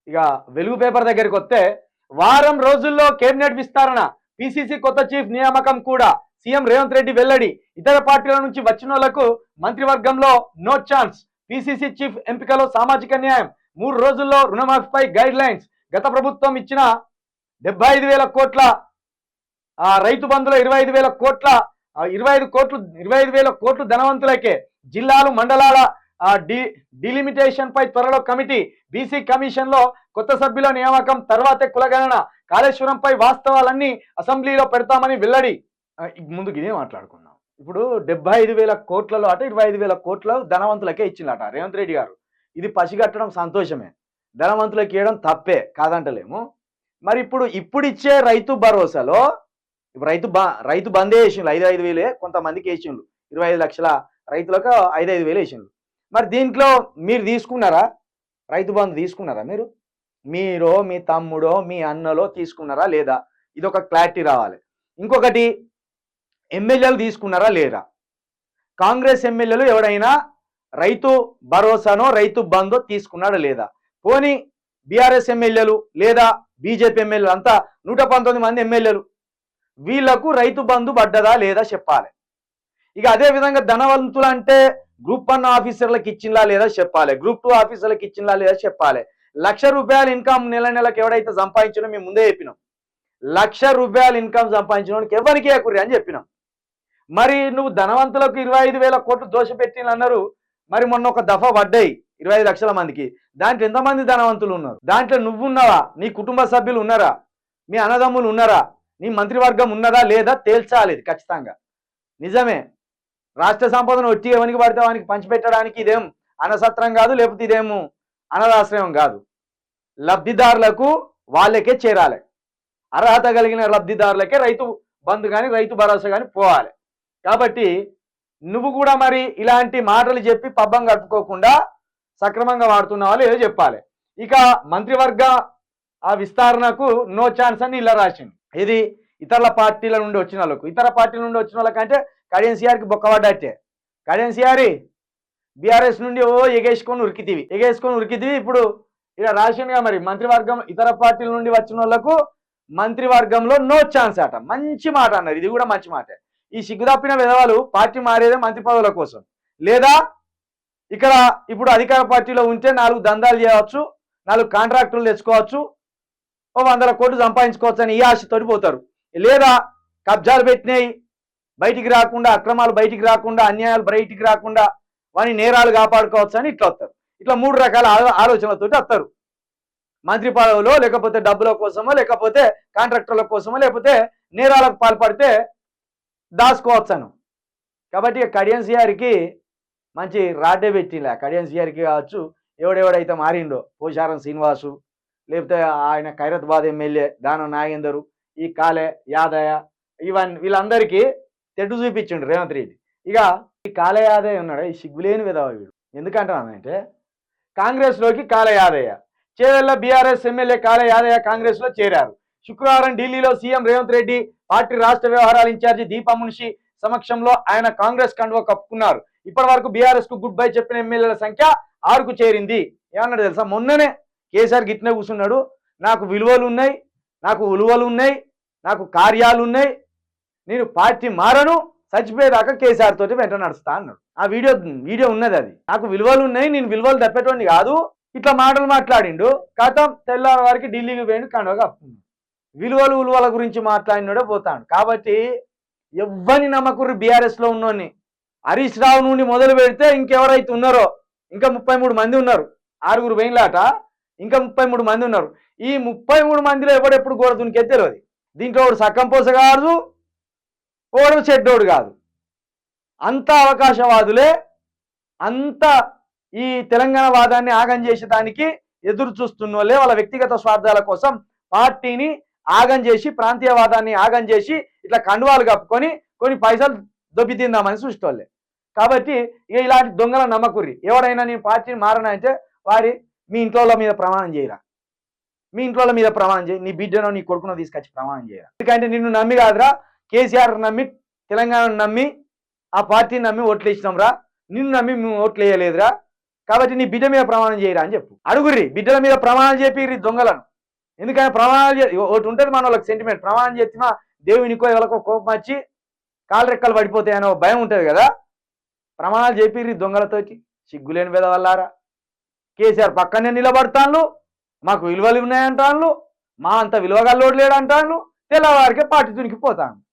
ఇక వెలుగు పేపర్ దగ్గరికి వస్తే వారం రోజుల్లో కేబినెట్ విస్తరణ, పిసిసి కొత్త చీఫ్ నియామకం కూడా సీఎం రేవంత్ రెడ్డి వెల్లడి. ఇతర పార్టీల నుంచి వచ్చిన వాళ్లకు మంత్రివర్గంలో నో ఛాన్స్. పిసిసి చీఫ్ ఎంపికలో సామాజిక న్యాయం. 3 రోజుల్లో రుణమాఫీపై గైడ్ లైన్స్. గత ప్రభుత్వం ఇచ్చిన 75,000 కోట్ల రైతు బంధులో 25,000 కోట్ల 25,000 కోట్లు ధనవంతులకే. జిల్లాలు మండలాల డిలిమిటేషన్ పై త్వరలో కమిటీ. బీసీ కమిషన్ లో కొత్త సభ్యుల నియామకం తర్వాతే కులగణన. కాళేశ్వరంపై వాస్తవాలన్నీ అసెంబ్లీలో పెడతామని వెల్లడి. ముందుకు ఇదే మాట్లాడుకున్నాం. ఇప్పుడు 75,000 కోట్లలో అట 25,000 కోట్ల ధనవంతులకే ఇచ్చిందట రేవంత్ రెడ్డి గారు. ఇది పసిగట్టడం సంతోషమే, ధనవంతులకి ఇవ్వడం తప్పే కాదంటలేము. మరి ఇప్పుడు ఇచ్చే రైతు భరోసాలో రైతు బందే వేసిండ్రు. 5,000 కొంతమందికి వేసిండ్రు. 25 లక్షల రైతులకు 5,000 వేసిండ్రు. మరి దీంట్లో మీరు తీసుకున్నారా? రైతు బంధు తీసుకున్నారా? మీరో మీ తమ్ముడో మీ అన్నలో తీసుకున్నారా లేదా? ఇది ఒక క్లారిటీ రావాలి. ఇంకొకటి, ఎమ్మెల్యేలు తీసుకున్నారా లేదా? కాంగ్రెస్ ఎమ్మెల్యేలు ఎవడైనా రైతు భరోసానో రైతు బంధో తీసుకున్నాడా లేదా? పోనీ బీఆర్ఎస్ ఎమ్మెల్యేలు లేదా బీజేపీ ఎమ్మెల్యేలు అంతా 119 మంది ఎమ్మెల్యేలు, వీళ్లకు రైతు బంధు పడ్డదా లేదా చెప్పాలి. ఇక అదే విధంగా ధనవంతులు అంటే గ్రూప్ 1 ఆఫీసర్లకు ఇచ్చిందా లేదా చెప్పాలి, గ్రూప్ 2 ఆఫీసర్లకు ఇచ్చిందా లేదా చెప్పాలి. ₹1,00,000 ఇన్కమ్ నెలకు ఎవడైతే సంపాదించినో మేము ముందే చెప్పినాం, ₹1,00,000 ఇన్కమ్ సంపాదించడానికి ఎవరికి ఏకుర్రి అని చెప్పినాం. మరి నువ్వు ధనవంతులకు 25,000 కోట్లు దోషపెట్టిన అన్నారు. మరి మొన్న ఒక దఫా పడ్డాయి 25 లక్షల మందికి. దాంట్లో ఎంతమంది ధనవంతులు ఉన్నారు? దాంట్లో నువ్వున్నావా? నీ కుటుంబ సభ్యులు ఉన్నారా? మీ అన్నదమ్ములు ఉన్నారా? నీ మంత్రివర్గం ఉన్నదా లేదా తేల్చాలి. ఖచ్చితంగా నిజమే. రాష్ట్ర సంపదను ఒట్టి ఎవరికి పడితే వానికి పంచిపెట్టడానికి ఇదేం అనసత్రం కాదు, లేకపోతే ఇదేమో అనాథాశ్రయం కాదు. లబ్ధిదారులకు వాళ్ళకే చేరాలి. అర్హత కలిగిన లబ్ధిదారులకే రైతు బంధు కానీ రైతు భరోసా కానీ పోవాలి. కాబట్టి నువ్వు కూడా మరి ఇలాంటి మాటలు చెప్పి పబ్బం కట్టుకోకుండా సక్రమంగా వాడుతున్నావా లేదో చెప్పాలి. ఇక మంత్రివర్గ విస్తరణకు నో ఛాన్స్ అని ఇలా రాసింది. ఇది ఇతర పార్టీల నుండి వచ్చిన వాళ్ళకు. ఇతర పార్టీల నుండి వచ్చిన వాళ్ళకంటే కడియం సిఆర్కి బొక్కబడ్డట్టే. కడియం సిఆర్ బీఆర్ఎస్ నుండి ఎగేసుకొని ఉరికితివి. ఇప్పుడు ఇలా రాసిందిగా మరి మంత్రివర్గం ఇతర పార్టీల నుండి వచ్చిన వాళ్ళకు మంత్రివర్గంలో నో ఛాన్స్ అట. మంచి మాట అన్నారు. ఇది కూడా మంచి మాట. ఈ సిగ్గుదప్పిన విధవాలు పార్టీ మారేదే మంత్రి పదవుల కోసం, లేదా ఇక్కడ ఇప్పుడు అధికార పార్టీలో ఉంటే 4 దందాలు చేయవచ్చు, 4 కాంట్రాక్టులు తెచ్చుకోవచ్చు, 100 కోట్లు సంపాదించుకోవచ్చు అని ఈ ఆశతోటి పోతారు. లేదా కబ్జాలు పెట్టినాయి బయటికి రాకుండా, అక్రమాలు బయటికి రాకుండా, అన్యాయాలు బయటికి రాకుండా వాని నేరాలు కాపాడుకోవచ్చు అని ఇట్లా వస్తారు. ఇట్లా 3 రకాల ఆలోచనలతోటి వస్తారు. మంత్రి పదవులో, లేకపోతే డబ్బుల కోసమో, లేకపోతే కాంట్రాక్టర్ల కోసమో, లేకపోతే నేరాలకు పాల్పడితే దాచుకోవచ్చాను. కాబట్టి కడియం సిఆర్కి మంచి రాడ్డే పెట్టిందా. కడియం సిఆర్కి కావచ్చు, ఎవడెవడైతే మారిండో పోచారం శ్రీనివాసు, లేకపోతే ఆయన ఖైరతాబాద్ ఎమ్మెల్యే దానం నాగేందరు, ఈ కాలే యాదయ్య, వీళ్ళందరికీ తెడ్డు చూపించిండు రేవంత్ రెడ్డి. ఇక ఈ కాలే యాదయ్య ఉన్నాడు, ఈ సిగ్గులేని విధవ వీడు. ఎందుకంటున్నానంటే కాంగ్రెస్లోకి కాలే యాదయ్య, చేవెళ్ళ బీఆర్ఎస్ ఎమ్మెల్యే కాలే యాదయ్య కాంగ్రెస్లో చేరారు. శుక్రవారం ఢిల్లీలో సీఎం రేవంత్ రెడ్డి పార్టీ రాష్ట్ర వ్యవహారాల ఇన్ఛార్జి దీపా మున్షి సమక్షంలో ఆయన కాంగ్రెస్ కండువా కప్పుకున్నారు. ఇప్పటి వరకు బీఆర్ఎస్ కు గుడ్ బై చెప్పిన ఎమ్మెల్యేల సంఖ్య 6కు చేరింది. ఏమన్నాడు తెలుసా? మొన్ననే కేసీఆర్ గిట్నే కూర్చున్నాడు, నాకు విలువలు ఉన్నాయి, నాకు ఉలువలు ఉన్నాయి, నాకు కార్యాలు ఉన్నాయి, నేను పార్టీ మారను, చచ్చిపోయేదాకా కేసీఆర్ తోటి వెంట నడుస్తా అన్నాడు. ఆ వీడియో ఉన్నది. అది నాకు విలువలు ఉన్నాయి, నేను విలువలు తప్పేటోని కాదు, ఇట్లా మాటలు మాట్లాడిండు. కథం తెల్లారి వారికి ఢిల్లీకి పోయిండు, కండువా కప్పుకున్నాడు. విలువల గురించి మాట్లాడినోడే పోతాడు. కాబట్టి ఎవ్వని నమ్మకుర్రు బీఆర్ఎస్ లో ఉన్నోని. హరీష్ రావు నుండి మొదలు పెడితే ఇంకెవరైతే ఉన్నారో ఇంకా 33 మంది ఉన్నారు. 6 పోయినలాట, ఇంకా 33 మంది ఉన్నారు. ఈ 33 మందిలో ఎవడెప్పుడు గోడ దునికే తెలియదు. దీంట్లో ఒకడు సక్కం పోస కాదు, ఓడు చెడ్డోడు కాదు. అంత అవకాశవాదులే. అంత ఈ తెలంగాణ వాదాన్ని ఆగం చేసేదానికి ఎదురు చూస్తున్నోళ్ళే వాళ్ళ వ్యక్తిగత స్వార్థాల కోసం పార్టీని ఆగం చేసి, ప్రాంతీయవాదాన్ని ఆగం చేసి ఇట్లా కండువాలు కప్పుకొని కొన్ని పైసలు దొబ్బి తిందామని చూసేటోళ్ళే. కాబట్టి ఇక ఇలాంటి దొంగల నమ్మకుర్రి. ఎవడైనా నీ పార్టీని మారనంటే మీ ఇంట్లో మీద ప్రమాణం చేయరా, మీ ఇంట్లో మీద ప్రమాణం చేయి, నీ బిడ్డనో నీ కొడుకునో తీసుకొచ్చి ప్రమాణం చేయరా. ఎందుకంటే నిన్ను నమ్మి కాదురా, కేసీఆర్ నమ్మి, తెలంగాణను నమ్మి, ఆ పార్టీని నమ్మి ఓట్లు వేసినాం రా, నిన్ను నమ్మి మేము ఓట్లు వేయలేదురా. కాబట్టి నీ బిడ్డ మీద ప్రమాణం చేయరా అని చెప్పు. అడుగుర్రి బిడ్డల మీద ప్రమాణాలు చేపిర్రి దొంగలను. ఎందుకని ప్రమాణాలు ఒకటి ఉంటుంది మన వాళ్ళకి సెంటిమెంట్, ప్రమాణం చేసినా దేవునికో ఎవరికో కోపం వచ్చి కాలు రెక్కలు పడిపోతాయనో భయం ఉంటుంది కదా. ప్రమాణాలు చేపిర్రి దొంగలతోటి, సిగ్గులేని మీద వల్లారా. కేసీఆర్ పక్కనే నిలబడతాను, మాకు విలువలు ఉన్నాయంటాను, మా అంత విలువగా లోడ్ లేడంటాను, తెల్లవారికే పార్టీ దునికిపోతాను.